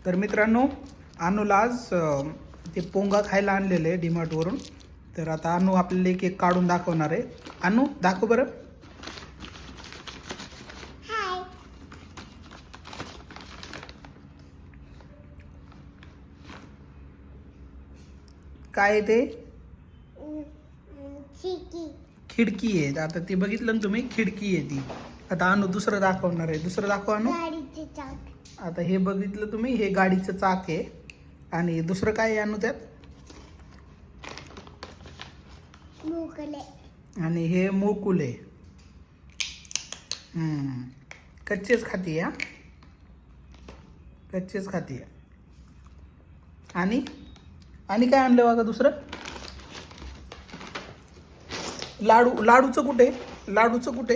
तर मित्रांनो, अनुला आज ते पोंगा खायला आणलेले डीमार्ट वरून. तर आता अनु आपल्याला एक एक काढून दाखवणार आहे. अनु दाखव बरं. काय आहे ते? खिडकी आहे. आता ती बघितलं ना तुम्ही, खिडकी आहे ती. आता अनु दुसरं दाखवणार आहे. दुसरं दाखव अनु. आता हे बघितलं तुम्ही, हे गाडीचं चाक आहे. आणि दुसरं काय आहे अनु त्यात? आणि हे मोकुल आहे. कच्चेच खाती हा, कच्चेच खाती. आणि आणि काय आणलं बघा दुसरं? लाडूचं कुठे? लाडूचं कुठे?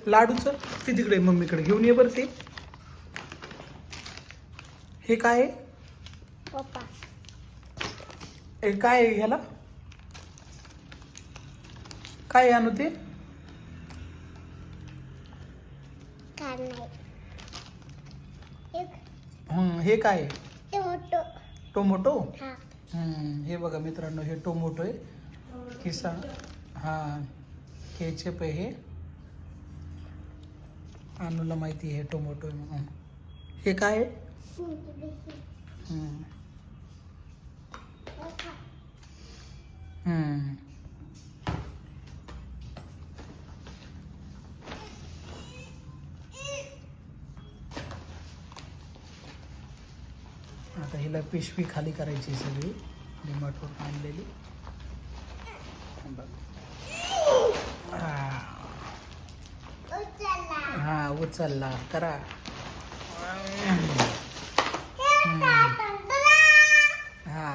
लाडूचं ते तिकडे मम्मीकडे घेऊन ये बरं. ते हे काय आहे? पप्पा हे काय आहे? ह्याला काय आणू ते? हे काय आहे? टोमॅटो. हे बघा मित्रांनो, हे टोमॅटो आहे. किसा हा केचप आहे. हे अनुला माहिती आहे टोमॅटो आहे म्हणून. हे काय आहे? आता हिला पिशवी खाली करायची सगळी डीमार्टवरून आणलेली. हा उचलला करा. हा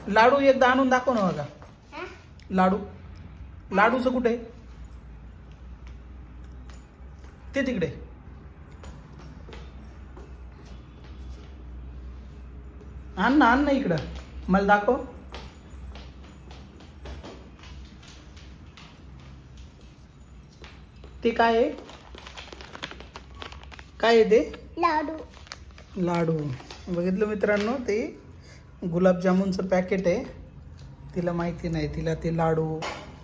लाडू एकदा आणून दाखव ना बघा. लाडूचं कुठे? ते तिकडे. आण ना इकडं, मला दाखव. ते काय आहे? काय आहे ते? लाडू. बघितलं मित्रांनो, ते गुलाबजामुनचं पॅकेट आहे. तिला माहिती नाही, तिला ते लाडू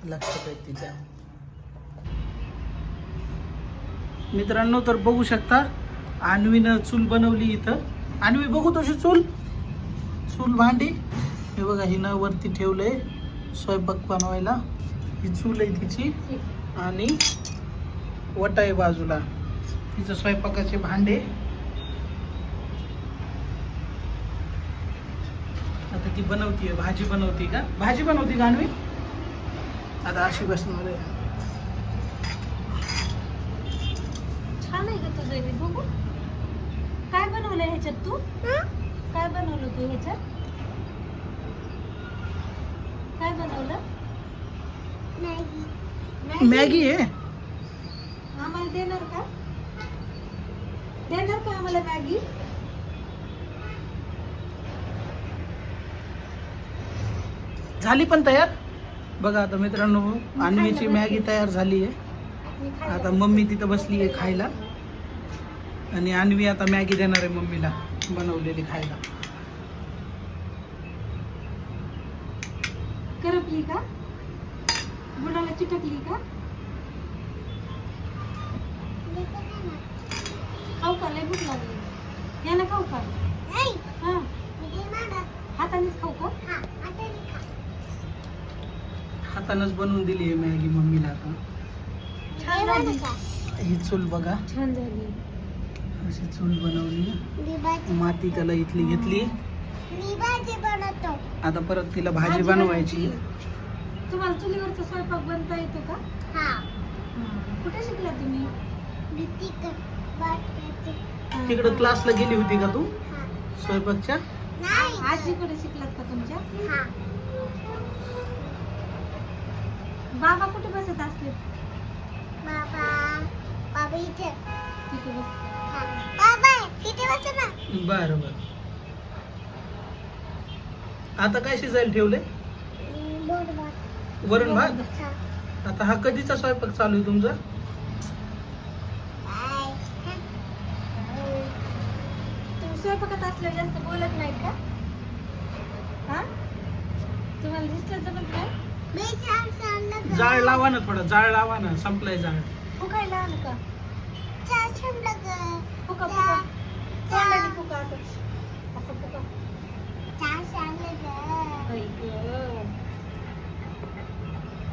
लक्षात आहेत तिच्या. मित्रांनो, तर बघू शकता अन्वीनं चूल बनवली इथं. अन्वी बघू तशी चूल भांडी. हे बघा, हिनं वरती ठेवलंय स्वयंपाक बनवायला. ही चूल आहे तिची. आणि वटा आहे बाजूला, तिचं स्वयंपाकाचे भांडे. आता ती बनवतीये, भाजी बनवती का? भाजी बनवती का अन्वी? आता अशी बसणार आहे. छान आहे का तुझं? बघू काय बनवलं ह्याच्यात तू. काय बनवलं तू ह्याच्यात? काय बनवलं? मॅगी आहे. आम्हाला देणार का? देणार का आम्हाला मॅगी? झाली पण तयार. बघा आता मित्रांनो, अन्वीची मॅगी तयार झाली आहे. आता मम्मी तिथं बसली आहे खायला. आणि अन्वी आता मॅगी देणार आहे मम्मीला बनवलेली खायला. करपली का? बुडाला चिटकली का? खाऊ का? लय भूक लागली. याला खाऊ का? हा, हातानेच खाऊ का? हातानंच बनवून दिली आहे मॅगी मम्मीला. आता छान झाली. ही चूल बघा, छान झाली. अशी चूल बनवली. माती त्याला इथली घेतली. आता परत तिला भाजी बनवायची. तुम्हाला चुलीवरचा स्वयंपाक बनता येतो का? कुठे शिकला तुम्ही? तिकडे क्लासला गेली होती का तू स्वयंपाकच्या? आजीकडे शिकलात का तुमच्या? बाबा कुठे बसत असते? बाबा बरं बरं. आता काय शिजायला ठेवलंय? वरण भात. आता हा कधीचा स्वयंपाक चालू आहे तुमचा? तुम्ही स्वयंपाकात असल्यावर जास्त बोलत नाही का? हा तुम्हाला डिस्टर्ब जमत नाही? जाळ लावा ना, थोडा जाळ लावा ना, संपलाय जाळ. फुकायला आलं का? फुका फुका तोंडाने फुका असं असं फुका. आई गं.